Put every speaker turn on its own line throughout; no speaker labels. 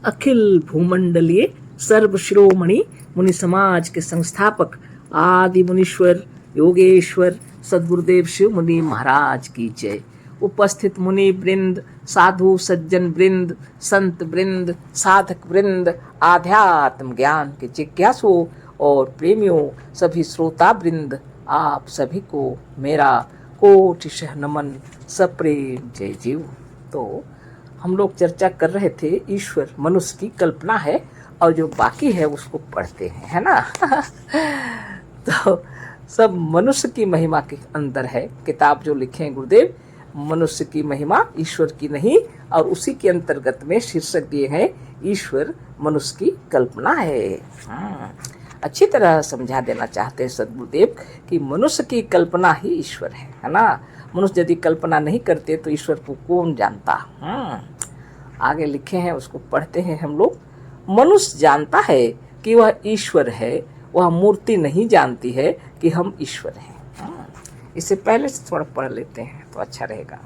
अखिल भूमंडलीय सर्व शिरोमणि मुनि समाज के संस्थापक आदि मुनीश्वर योगेश्वर सद्गुरुदेव शिव मुनि महाराज की जय। उपस्थित मुनि वृंद, साधु सज्जन वृंद, संत वृंद, साधक वृंद, आध्यात्म ज्ञान के जिज्ञासुओं और प्रेमियों, सभी श्रोता वृंद, आप सभी को मेरा कोटिशः नमन, सप्रेम जय जीव। तो हम लोग चर्चा कर रहे थे ईश्वर मनुष्य की कल्पना है और जो बाकी है उसको पढ़ते हैं, है ना। तो सब मनुष्य की महिमा के अंदर है। किताब जो लिखे हैं गुरुदेव, मनुष्य की महिमा ईश्वर की नहीं, और उसी के अंतर्गत में शीर्षक दिए हैं ईश्वर मनुष्य की कल्पना है। अच्छी तरह समझा देना चाहते हैं सद्गुरुदेव कि मनुष्य की कल्पना ही ईश्वर है ना। मनुष्य यदि कल्पना नहीं करते तो ईश्वर को कौन जानता। आगे लिखे हैं, उसको पढ़ते हैं हम लोग। मनुष्य जानता है कि वह ईश्वर है, वह मूर्ति नहीं जानती है कि हम ईश्वर हैं। इससे पहले से थोड़ा पढ़ लेते हैं तो अच्छा रहेगा।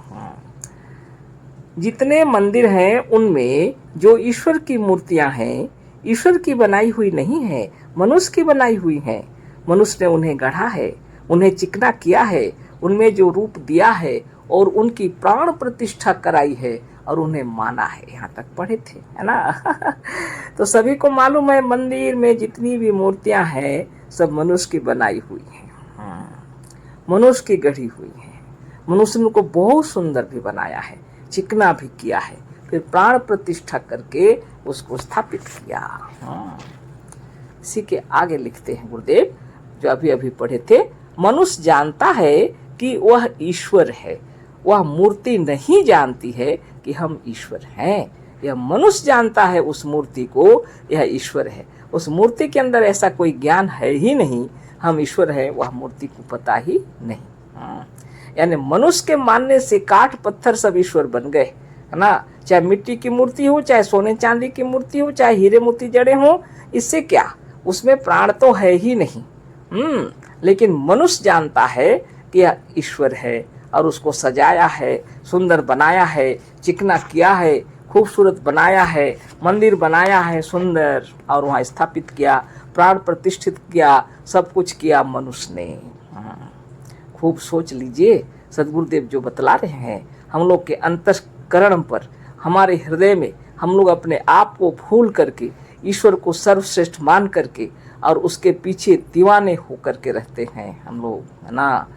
जितने मंदिर हैं उनमें जो ईश्वर की मूर्तियां हैं, ईश्वर की बनाई हुई नहीं है, मनुष्य की बनाई हुई हैं। मनुष्य ने उन्हें गढ़ा है, उन्हें चिकना किया है, उनमें जो रूप दिया है और उनकी प्राण प्रतिष्ठा कराई है और उन्हें माना है। यहाँ तक पढ़े थे, है ना। तो सभी को मालूम है मंदिर में जितनी भी मूर्तियां हैं सब मनुष्य की बनाई हुई हैं, मनुष्य की गढ़ी हुई हैं। मनुष्य ने को बहुत सुंदर भी बनाया है, चिकना भी किया है, फिर प्राण प्रतिष्ठा करके उसको स्थापित किया। इसी के आगे लिखते हैं गुरुदेव, जो अभी अभी पढ़े थे। मनुष्य जानता है कि वह ईश्वर है, वह मूर्ति नहीं जानती है कि हम ईश्वर हैं। यह मनुष्य जानता है उस मूर्ति को, यह ईश्वर है। उस मूर्ति के अंदर ऐसा कोई ज्ञान है ही नहीं, हम ईश्वर हैं, वह मूर्ति को पता ही नहीं। यानी मनुष्य के मानने से काठ पत्थर सब ईश्वर बन गए, है ना। चाहे मिट्टी की मूर्ति हो, चाहे सोने चांदी की मूर्ति हो, चाहे हीरे मोती जड़े हो, इससे क्या, उसमें प्राण तो है ही नहीं। लेकिन मनुष्य जानता है कि यह ईश्वर है और उसको सजाया है, सुंदर बनाया है, चिकना किया है, खूबसूरत बनाया है, मंदिर बनाया है सुंदर, और वहाँ स्थापित किया, प्राण प्रतिष्ठित किया, सब कुछ किया मनुष्य ने। खूब सोच लीजिए, सद्गुरुदेव जो बतला रहे हैं हम लोग के अंतःकरण पर, हमारे हृदय में हम लोग अपने आप को भूल करके ईश्वर को सर्वश्रेष्ठ मान करके और उसके पीछे दीवाने होकर के रहते हैं हम लोग, है ना।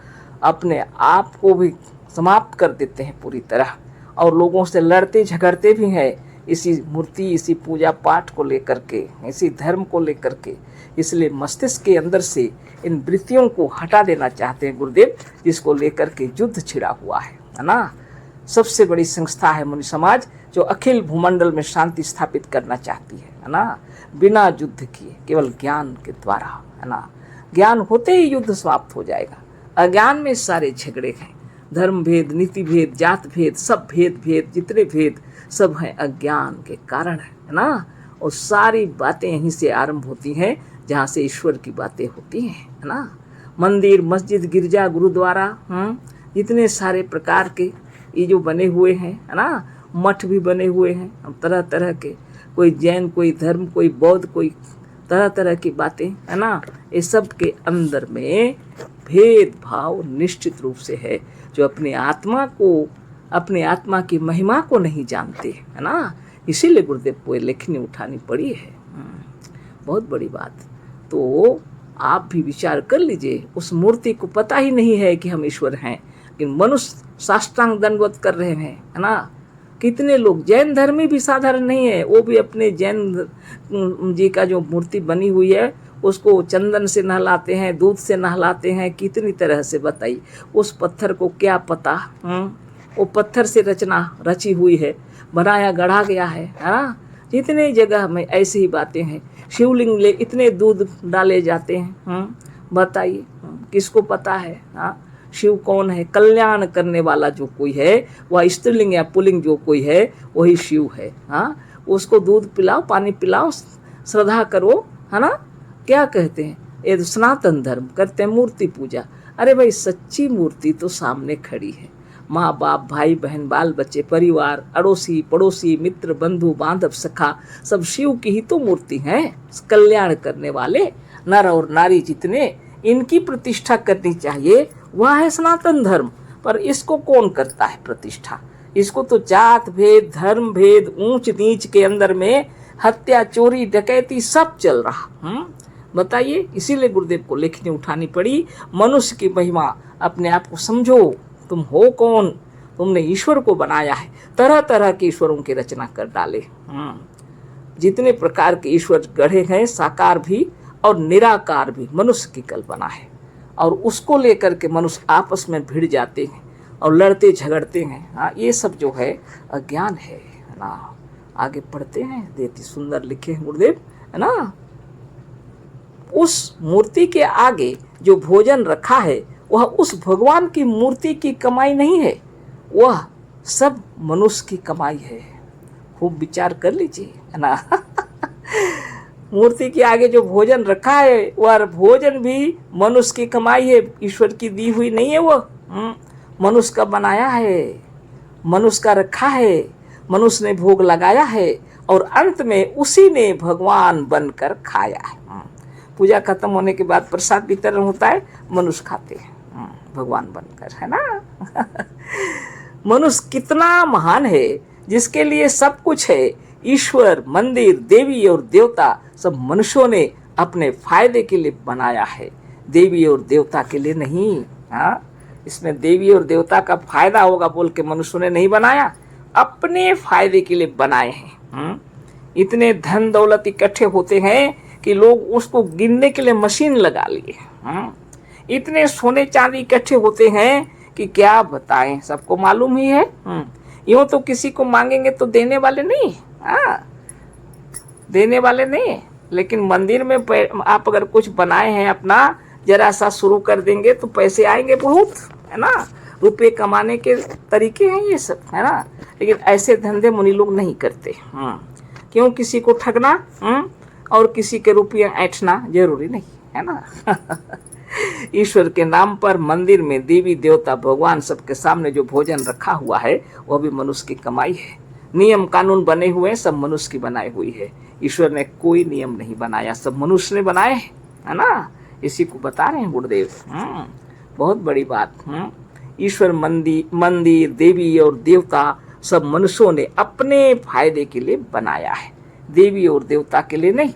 अपने आप को भी समाप्त कर देते हैं पूरी तरह, और लोगों से लड़ते झगड़ते भी हैं इसी मूर्ति, इसी पूजा पाठ को लेकर के, इसी धर्म को लेकर के। इसलिए मस्तिष्क के अंदर से इन वृत्तियों को हटा देना चाहते हैं गुरुदेव, जिसको लेकर के युद्ध छिड़ा हुआ है ना। सबसे बड़ी संस्था है मुनि समाज, जो अखिल भूमंडल में शांति स्थापित करना चाहती है ना, बिना युद्ध किए, केवल ज्ञान के द्वारा, है ना। ज्ञान होते ही युद्ध समाप्त हो जाएगा। अज्ञान में सारे झगड़े हैं, धर्म भेद, नीति भेद, जात भेद, सब भेद जितने भेद सब हैं अज्ञान के कारण, है ना। और सारी बातें यहीं से आरंभ होती हैं जहाँ से ईश्वर की बातें होती हैं, है ना। मंदिर, मस्जिद, गिरजा, गुरुद्वारा, जितने सारे प्रकार के ये जो बने हुए हैं, है ना, मठ भी बने हुए हैं तरह तरह के, कोई जैन, कोई धर्म, कोई बौद्ध, कोई तरह तरह की बातें, है ना। ये सब के अंदर में भेदभाव निश्चित रूप से है, जो अपने आत्मा को, अपने आत्मा की महिमा को नहीं जानते, है ना। इसीलिए गुरुदेव को लेखनी उठानी पड़ी है, बहुत बड़ी बात। तो आप भी विचार कर लीजिए, उस मूर्ति को पता ही नहीं है कि हम ईश्वर हैं, लेकिन मनुष्य साष्टांग दंडवत कर रहे हैं, है ना। कितने लोग, जैन धर्मी भी साधारण नहीं है, वो भी अपने जैन जी का जो मूर्ति बनी हुई है उसको चंदन से नहलाते हैं, दूध से नहलाते हैं, कितनी तरह से, बताइए। उस पत्थर को क्या पता, वो पत्थर से रचना रची हुई है, बनाया गढ़ा गया है ना। जितने जगह में ऐसी ही बातें हैं। शिवलिंग ले इतने दूध डाले जाते हैं, बताइए किसको पता है। शिव कौन है? कल्याण करने वाला जो कोई है, वह स्त्रीलिंग या पुल्लिंग जो कोई है वही शिव है। उसको दूध पिलाओ, पानी पिलाओ, श्रद्धा करो, है ना। क्या कहते हैं, ये तो सनातन धर्म करते हैं मूर्ति पूजा। अरे भाई, सच्ची मूर्ति तो सामने खड़ी है, माँ बाप, भाई बहन, बाल बच्चे, परिवार, अड़ोसी पड़ोसी, मित्र, बंधु बांधव, सखा, सब शिव की ही तो मूर्ति हैं। कल्याण करने वाले नर और नारी जितने, इनकी प्रतिष्ठा करनी चाहिए। वह है सनातन धर्म। पर इसको कौन करता है प्रतिष्ठा? इसको तो जात भेद, धर्म भेद, ऊंच नीच के अंदर में हत्या, चोरी, डकैती सब चल रहा। बताइए, इसीलिए गुरुदेव को लेखनी उठानी पड़ी। मनुष्य की महिमा, अपने आप को समझो, तुम हो कौन? तुमने ईश्वर को बनाया है, तरह तरह के ईश्वरों की रचना कर डाले। जितने प्रकार के ईश्वर गढ़े हैं, साकार भी और निराकार भी, मनुष्य की कल्पना है। और उसको लेकर के मनुष्य आपस में भिड़ जाते हैं और लड़ते झगड़ते हैं। हाँ, ये सब जो है अज्ञान है ना। आगे पढ़ते हैं, देती सुंदर लिखे हैं गुरुदेव, है ना। उस मूर्ति के आगे जो भोजन रखा है, वह उस भगवान की मूर्ति की कमाई नहीं है, वह सब मनुष्य की कमाई है। खूब विचार कर लीजिए, है ना। मूर्ति के आगे जो भोजन रखा है, वह भोजन भी मनुष्य की कमाई है, ईश्वर की दी हुई नहीं है। वह मनुष्य का बनाया है, मनुष्य का रखा है, मनुष्य ने भोग लगाया है और अंत में उसी ने भगवान बनकर खाया है। पूजा खत्म होने के बाद प्रसाद वितरण होता है, मनुष्य खाते हैं भगवान बनकर, है ना। मनुष्य कितना महान है, जिसके लिए सब कुछ है। ईश्वर, मंदिर, देवी और देवता सब मनुष्यों ने अपने फायदे के लिए बनाया है, देवी और देवता के लिए नहीं। हाँ, इसमें देवी और देवता का फायदा होगा बोल के मनुष्यों ने नहीं बनाया, अपने फायदे के लिए बनाए हैं। इतने धन दौलत इकट्ठे होते हैं कि लोग उसको गिनने के लिए मशीन लगा लिए। इतने सोने चांदी इकट्ठे होते हैं कि क्या बताएं, सबको मालूम ही है। यूं तो किसी को मांगेंगे तो देने वाले नहीं, देने वाले नहीं। लेकिन मंदिर में आप अगर कुछ बनाए हैं अपना, जरा सा शुरू कर देंगे तो पैसे आएंगे बहुत, है ना। रुपए कमाने के तरीके हैं ये सब, है ना। लेकिन ऐसे धंधे मुनि लोग नहीं करते। क्यों किसी को ठगना और किसी के रुपये ऐंठना जरूरी नहीं, है ना। ईश्वर के नाम पर मंदिर में देवी देवता भगवान सबके सामने जो भोजन रखा हुआ है, वह भी मनुष्य की कमाई है। नियम कानून बने हुए हैं, सब मनुष्य की बनाई हुई है। ईश्वर ने कोई नियम नहीं बनाया, सब मनुष्य ने बनाए, है ना। इसी को बता रहे हैं गुरुदेव। बहुत बड़ी बात। ईश्वर, मंदिर, देवी और देवता सब मनुष्यों ने अपने फायदे के लिए बनाया है, देवी और देवता के लिए नहीं।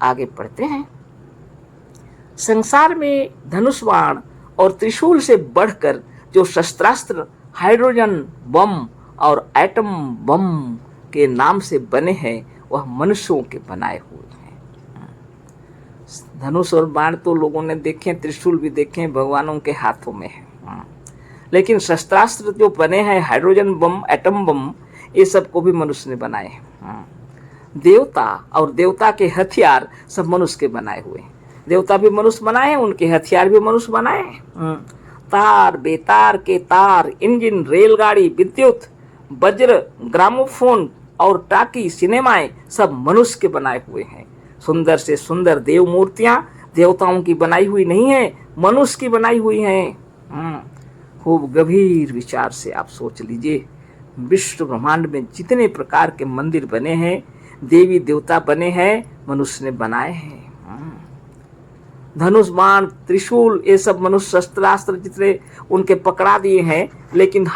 आगे पढ़ते हैं। संसार में धनुष बाण और त्रिशूल से बढ़कर जो शस्त्रास्त्र हाइड्रोजन बम और एटम बम के नाम से बने हैं, वह मनुष्यों के बनाए हुए हैं। धनुष और बाण तो लोगों ने देखे, त्रिशूल भी देखे, भगवानों के हाथों में है। लेकिन शस्त्रास्त्र जो बने हैं, हाइड्रोजन बम, एटम बम, ये सब को भी मनुष्य ने बनाए हैं। देवता और देवता के हथियार सब मनुष्य के बनाए हुए हैं। देवता भी मनुष्य बनाए हैं, उनके हथियार भी मनुष्य बनाए हैं। तार बेतार के तार, इंजन, रेलगाड़ी, विद्युत, वज्र, ग्रामोफोन और टाकी, सिनेमाएं सब मनुष्य के बनाए हुए हैं। सुंदर से सुंदर देव मूर्तियां देवताओं की बनाई हुई नहीं है, मनुष्य की बनाई हुई हैं। खूब गंभीर विचार से आप सोच लीजिए, विश्व ब्रह्मांड में जितने प्रकार के मंदिर बने हैं, देवी देवता बने हैं, मनुष्य ने बनाए हैं। धनुष बाण त्रिशूल ये सब मनुष्य शस्त्रास्त्र जितने उनके पकड़ा दिए हैं, लेकिन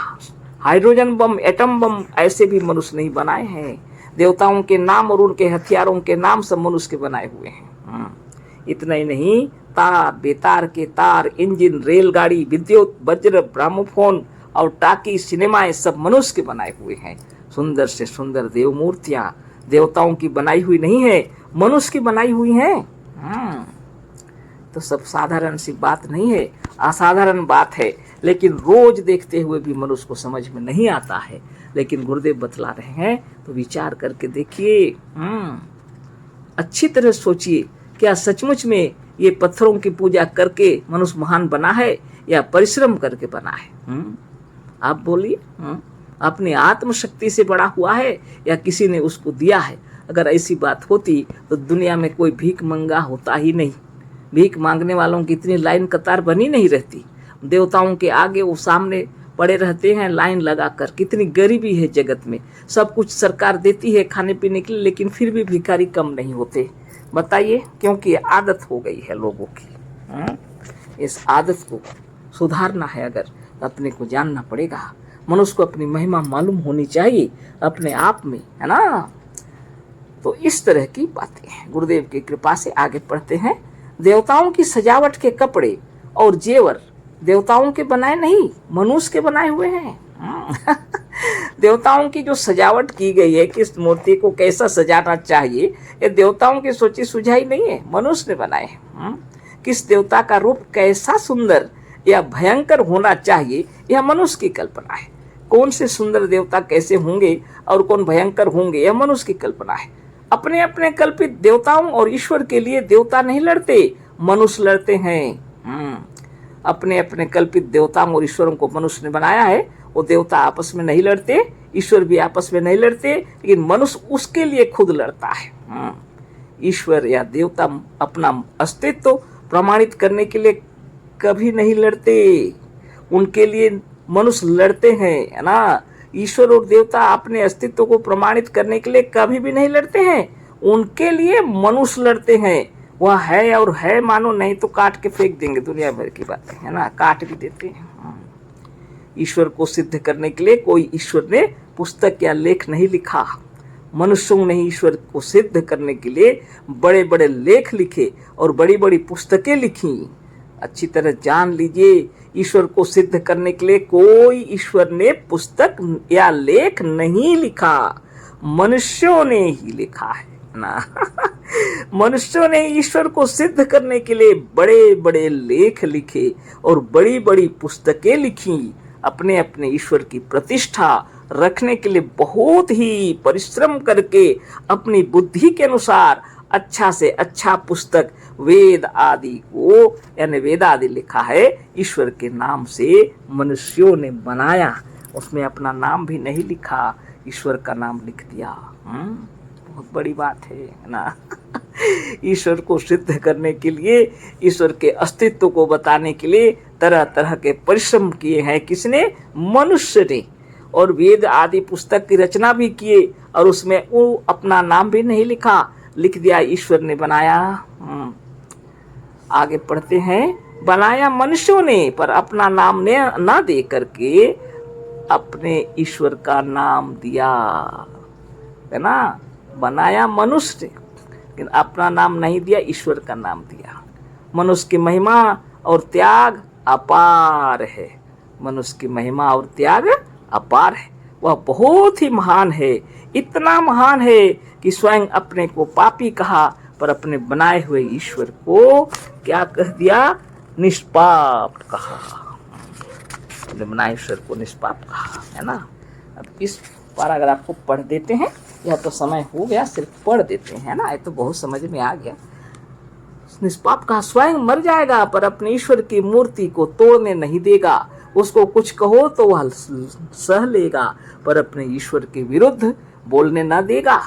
हाइड्रोजन बम, एटम बम ऐसे भी मनुष्य नहीं बनाए हैं। देवताओं के नाम और उनके हथियारों के नाम सब मनुष्य के बनाए हुए हैं। इतना ही नहीं, तार बेतार के तार, इंजन, रेलगाड़ी, विद्युत, वज्र, ग्रामोफोन और टाकी, सिनेमाएं सब मनुष्य के बनाए हुए हैं। सुंदर से सुंदर देव मूर्तियां देवताओं की बनाई हुई नहीं है, मनुष्य की बनाई हुई हैं। तो सब साधारण सी बात नहीं है, असाधारण बात है। लेकिन रोज देखते हुए भी मनुष्य को समझ में नहीं आता है। लेकिन गुरुदेव बतला रहे हैं तो विचार करके देखिए, अच्छी तरह सोचिए, क्या सचमुच में ये पत्थरों की पूजा करके मनुष्य महान बना है या परिश्रम करके बना है? आप बोलिए, अपनी आत्मशक्ति से बड़ा हुआ है या किसी ने उसको दिया है? अगर ऐसी बात होती तो दुनिया में कोई भीख मंगा होता ही नहीं, भीख मांगने वालों की इतनी लाइन कतार बनी नहीं रहती। देवताओं के आगे वो सामने पड़े रहते हैं लाइन लगाकर। कितनी गरीबी है जगत में, सब कुछ सरकार देती है खाने पीने के लिए, लेकिन फिर भी भिखारी कम नहीं होते। बताइए, क्योंकि आदत हो गई है लोगों की। इस आदत को सुधारना है अगर, अपने को जानना पड़ेगा। मनुष्य को अपनी महिमा मालूम होनी चाहिए अपने आप में, है ना। तो इस तरह की बातें हैं। गुरुदेव की कृपा से आगे पढ़ते हैं। देवताओं की सजावट के कपड़े और जेवर देवताओं के बनाए नहीं, मनुष्य के बनाए हुए हैं। देवताओं की जो सजावट की गई है, किस मूर्ति को कैसा सजाना चाहिए, ये देवताओं की सोची सुझाई नहीं है, मनुष्य ने बनाए हैं। किस देवता का रूप कैसा सुंदर या भयंकर होना चाहिए, यह मनुष्य की कल्पना है। कौन से सुंदर देवता कैसे होंगे और कौन भयंकर होंगे, यह मनुष्य की कल्पना है। अपने अपने कल्पित देवताओं और ईश्वर के लिए देवता नहीं लड़ते, मनुष्य लड़ते हैं। अपने अपने कल्पित देवताओं और ईश्वरों को मनुष्य ने बनाया है। वो देवता आपस में नहीं लड़ते, ईश्वर भी आपस में नहीं लड़ते, लेकिन मनुष्य उसके लिए खुद लड़ता है। ईश्वर या देवता अपना अस्तित्व प्रमाणित करने के लिए कभी नहीं लड़ते, उनके लिए मनुष्य लड़ते हैं, है ना। ईश्वर और देवता अपने अस्तित्व को प्रमाणित करने के लिए कभी भी नहीं लड़ते हैं, उनके लिए मनुष्य लड़ते हैं। वह है और है मानो, नहीं तो काट के फेंक देंगे, दुनिया भर की बातें, है ना, काट भी देते हैं। ईश्वर को सिद्ध करने के लिए कोई ईश्वर ने पुस्तक या लेख नहीं लिखा। मनुष्यों ने ईश्वर को सिद्ध करने के लिए बड़े बड़े लेख लिखे और बड़ी बड़ी पुस्तकें लिखी। अच्छी तरह जान लीजिए, ईश्वर को सिद्ध करने के लिए कोई ईश्वर ने पुस्तक या लेख नहीं लिखा, मनुष्यों ने ही लिखा है ना। मनुष्यों ने ईश्वर को सिद्ध करने के लिए बड़े बड़े लेख लिखे और बड़ी बड़ी पुस्तकें लिखी। अपने अपने ईश्वर की प्रतिष्ठा रखने के लिए बहुत ही परिश्रम करके अपनी बुद्धि के अनुसार अच्छा से अच्छा पुस्तक वेद आदि को, यानी वेद आदि लिखा है ईश्वर के नाम से, मनुष्यों ने बनाया। उसमें अपना नाम भी नहीं लिखा, ईश्वर का नाम लिख दिया। बहुत बड़ी बात है ना। ईश्वर को सिद्ध करने के लिए, ईश्वर के अस्तित्व को बताने के लिए तरह तरह के परिश्रम किए हैं। किसने? मनुष्य ने। और वेद आदि पुस्तक की रचना भी किए और उसमें वो अपना नाम भी नहीं लिखा, लिख दिया ईश्वर ने बनाया। आगे पढ़ते हैं। बनाया मनुष्यों ने, पर अपना नाम ने ना दे करके अपने ईश्वर का नाम दिया, है ना। बनाया मनुष्य ने, लेकिन अपना नाम नहीं दिया, ईश्वर का नाम दिया। मनुष्य की महिमा और त्याग अपार है। मनुष्य की महिमा और त्याग अपार है। वह बहुत ही महान है, इतना महान है कि स्वयं अपने को पापी कहा, पर अपने बनाए हुए ईश्वर को क्या कह दिया? निष्पाप कहा। अपने बनाए ईश्वर को निष्पाप कहा, है ना। अब इस पैराग्राफ को पढ़ देते हैं। यह तो समय हो गया, सिर्फ पढ़ देते हैं ना, ये तो बहुत समझ में आ गया। निष्पाप कहा, स्वयं मर जाएगा पर अपने ईश्वर की मूर्ति को तोड़ने नहीं देगा। उसको कुछ कहो तो वह सह लेगा, पर अपने ईश्वर के विरुद्ध बोलने न देगा।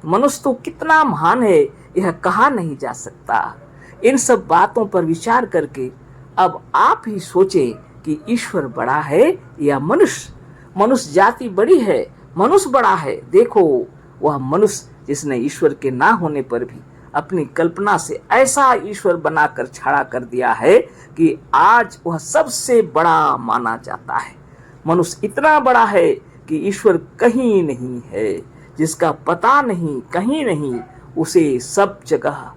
मनुष्य तो कितना महान है, यह कहा नहीं जा सकता। इन सब बातों पर विचार करके अब आप ही सोचें कि ईश्वर बड़ा है या मनुष्य। मनुष्य जाति बड़ी है, मनुष्य बड़ा है। देखो, वह मनुष्य जिसने ईश्वर के ना होने पर भी अपनी कल्पना से ऐसा ईश्वर बनाकर खड़ा कर दिया है कि आज वह सबसे बड़ा माना जाता है। मनुष्य इतना बड़ा है कि ईश्वर कहीं नहीं है, जिसका पता नहीं, कहीं नहीं, उसे सब जगह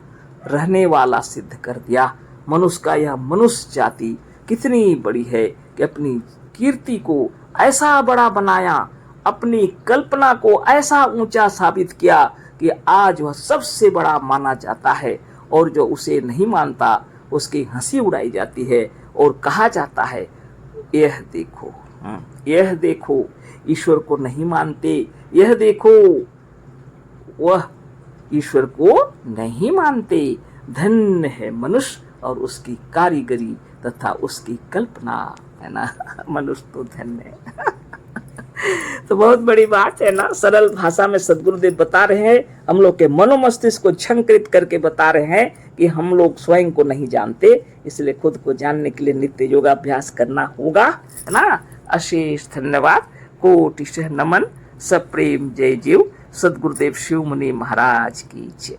रहने वाला सिद्ध कर दिया। मनुष्य का यह मनुष्य जाति कितनी बड़ी है कि अपनी कीर्ति को ऐसा बड़ा बनाया, अपनी कल्पना को ऐसा ऊंचा साबित किया कि आज वह सबसे बड़ा माना जाता है। और जो उसे नहीं मानता उसकी हंसी उड़ाई जाती है और कहा जाता है, यह देखो, यह देखो, ईश्वर को नहीं मानते, यह देखो, वह ईश्वर को नहीं मानते। धन्य है मनुष्य और उसकी कारीगरी तथा उसकी कल्पना, है ना। मनुष्य तो धन्य है। तो बहुत बड़ी बात है ना। सरल भाषा में सद्गुरुदेव बता रहे हैं, हम लोग के मनोमस्तिष्क को झंकृत करके बता रहे हैं कि हम लोग स्वयं को नहीं जानते, इसलिए खुद को जानने के लिए नित्य योगाभ्यास करना होगा, है ना। अशेष धन्यवाद, कोटिशः नमन, सप्रेम जय जीव। सदगुरुदेव शिव मुनि महाराज की जय।